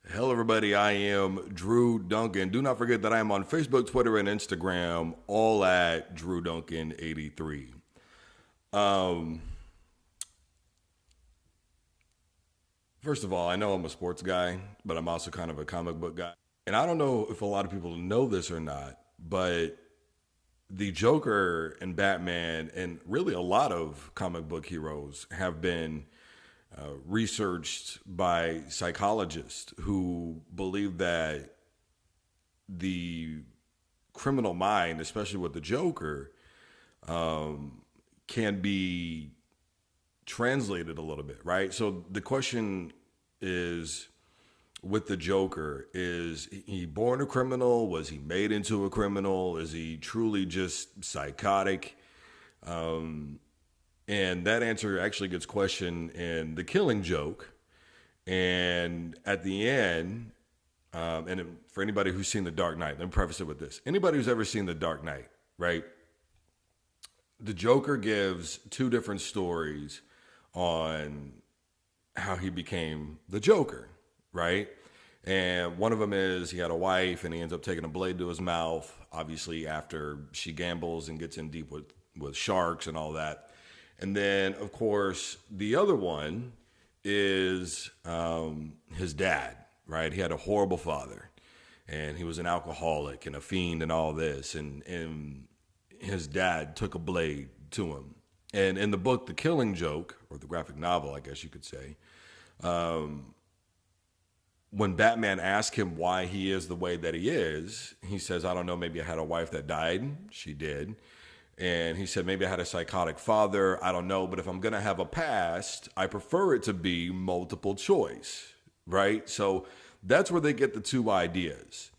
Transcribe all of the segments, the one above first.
Hello, everybody. I am Drew Duncan. Do not forget that I am on Facebook, Twitter, and Instagram, all at Drew Duncan 83. First of all, I know I'm a sports guy, but I'm also kind of a comic book guy. And I don't know if a lot of people know this or not, but the Joker and Batman, and really a lot of comic book heroes, have been researched by psychologists who believe that the criminal mind, especially with the Joker, can be translated a little bit, right? So the question is, with the Joker, is he born a criminal? Was he made into a criminal? Is he truly just psychotic? And that answer actually gets questioned in The Killing Joke. And at the end, and for anybody who's seen The Dark Knight, let me preface it with this. Anybody who's ever seen The Dark Knight, right? The Joker gives two different stories on how he became the Joker, right? And one of them is he had a wife and he ends up taking a blade to his mouth, obviously after she gambles and gets in deep with sharks and all that. And then, of course, the other one is his dad, right? He had a horrible father, and he was an alcoholic and a fiend and all this. And his dad took a blade to him. And in the book, The Killing Joke, or the graphic novel, I guess you could say, when Batman asks him why he is the way that he is, he says, I don't know, maybe I had a wife that died. She did. And he said, maybe I had a psychotic father. I don't know. But if I'm going to have a past, I prefer it to be multiple choice, right? So that's where they get the two ideas.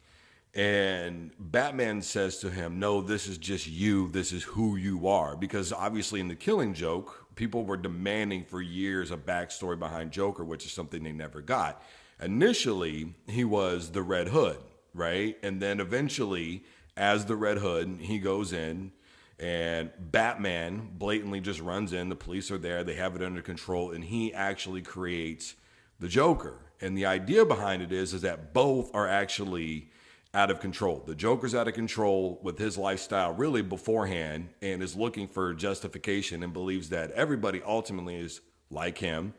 And Batman says to him, no, this is just you. This is who you are. Because obviously in The Killing Joke, people were demanding for years a backstory behind Joker, which is something they never got. Initially, he was the Red Hood, right? And then eventually, as the Red Hood, he goes in, and Batman blatantly just runs in. The police are there. They have it under control. And he actually creates the Joker. And the idea behind it is that both are actually out of control. The Joker's out of control with his lifestyle really beforehand and is looking for justification and believes that everybody ultimately is like him,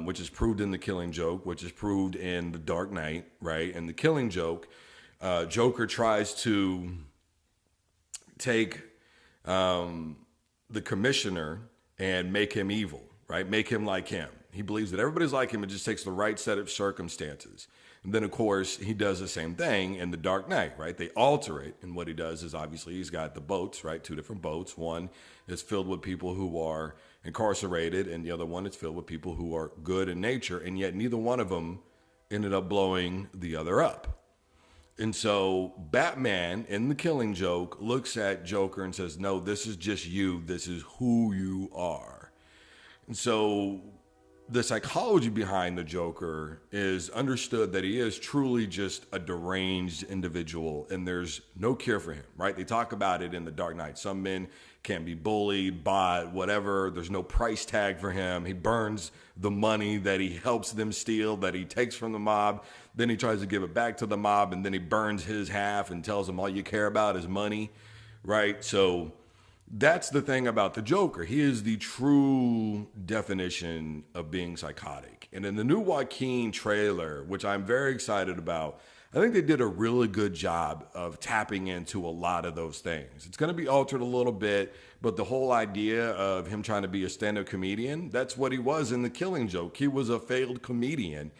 which is proved in The Killing Joke, which is proved in The Dark Knight, right? In The Killing Joke, Joker tries to take the commissioner and make him evil, right? Make him like him. He believes that everybody's like him. It just takes the right set of circumstances. And then, of course, he does the same thing in The Dark Knight, right? They alter it. And what he does is obviously he's got the boats, right? Two different boats. One is filled with people who are incarcerated, and the other one is filled with people who are good in nature. And yet neither one of them ended up blowing the other up. And so Batman in The Killing Joke looks at Joker and says, no, this is just you. This is who you are. And so the psychology behind the Joker is understood that he is truly just a deranged individual and there's no cure for him, right? They talk about it in The Dark Knight. Some men can be bullied, bought, whatever. There's no price tag for him. He burns the money that he helps them steal, that he takes from the mob. Then he tries to give it back to the mob, and then he burns his half and tells them all you care about is money, right? So that's the thing about the Joker. He is the true definition of being psychotic. And in the new Joaquin trailer, which I'm very excited about, I think they did a really good job of tapping into a lot of those things. It's going to be altered a little bit, but the whole idea of him trying to be a stand-up comedian, that's what he was in The Killing Joke. He was a failed comedian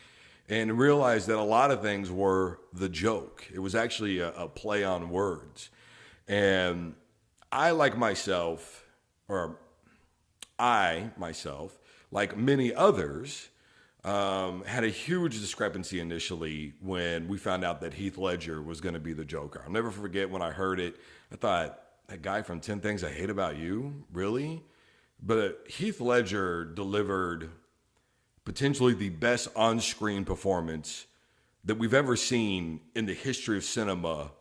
and realized that a lot of things were the joke. It was actually a play on words. And I myself, like many others, had a huge discrepancy initially when we found out that Heath Ledger was going to be the Joker. I'll never forget when I heard it. I thought, that guy from 10 Things I Hate About You? Really? But Heath Ledger delivered potentially the best on-screen performance that we've ever seen in the history of cinema,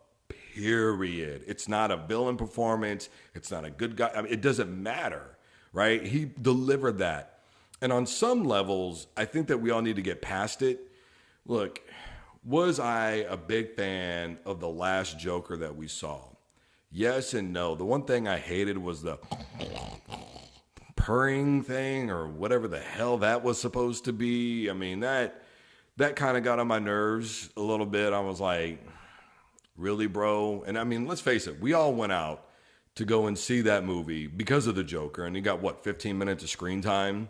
period. It's not a villain performance. It's not a good guy. I mean, it doesn't matter, right? He delivered that. And on some levels, I think that we all need to get past it. Look, was I a big fan of the last Joker that we saw? Yes and no. The one thing I hated was the purring thing or whatever the hell that was supposed to be. I mean, that kind of got on my nerves a little bit. I was like, really, bro? And I mean, let's face it, we all went out to go and see that movie because of the Joker, and he got, what, 15 minutes of screen time?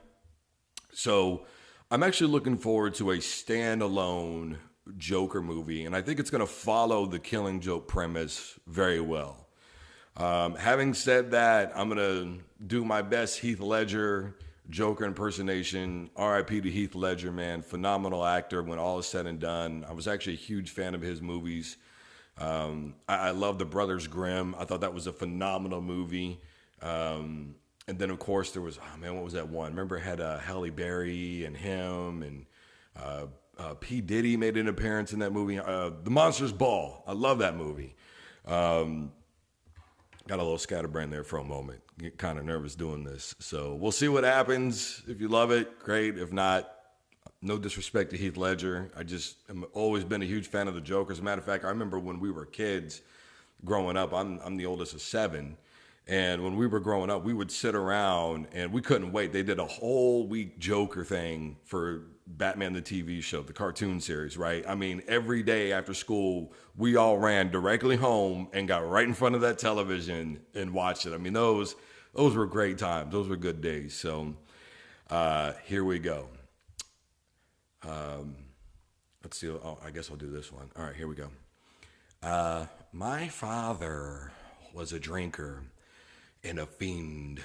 So I'm actually looking forward to a standalone Joker movie, and I think it's going to follow the Killing Joke premise very well. Having said that, I'm going to do my best Heath Ledger Joker impersonation. R.I.P. to Heath Ledger, man. Phenomenal actor when all is said and done. I was actually a huge fan of his movies. I love The Brothers Grimm. I thought that was a phenomenal movie. And then, of course, there was, oh man, what was that one? Remember it had Halle Berry and him, and P. Diddy made an appearance in that movie. The Monsters Ball. I love that movie. Got a little scatterbrain there for a moment. Get kind of nervous doing this. So we'll see what happens. If you love it, great. If not, no disrespect to Heath Ledger. I just have always been a huge fan of the Joker. As a matter of fact, I remember when we were kids growing up, I'm the oldest of 7. And when we were growing up, we would sit around and we couldn't wait. They did a whole week Joker thing for Batman the TV show, the cartoon series, right? I mean, every day after school, we all ran directly home and got right in front of that television and watched it. I mean, those were great times. Those were good days. So here we go. Let's see. Oh, I guess I'll do this one. All right, here we go. My father was a drinker and a fiend.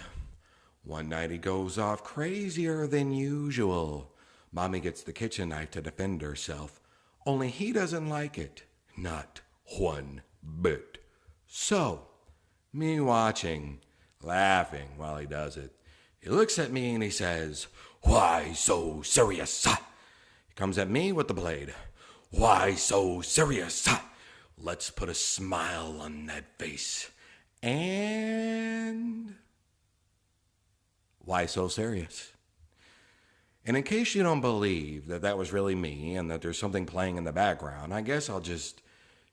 One night he goes off crazier than usual. Mommy gets the kitchen knife to defend herself, only he doesn't like it. Not one bit. So, me watching, laughing while he does it. He looks at me and he says, "Why so serious?" He comes at me with the blade. "Why so serious?" Let's put a smile on that face. And why so serious? And in case you don't believe that that was really me and that there's something playing in the background, I guess I'll just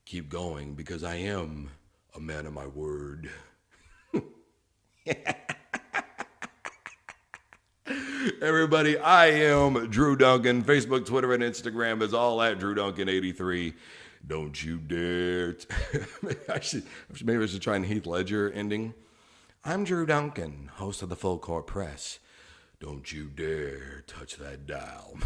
keep going because I am a man of my word. Everybody, I am Drew Duncan. Facebook, Twitter, and Instagram is all at Drew Duncan 83. Don't you dare. Maybe I should try and Heath Ledger ending. I'm Drew Duncan, host of the Full Court Press. Don't you dare touch that dial.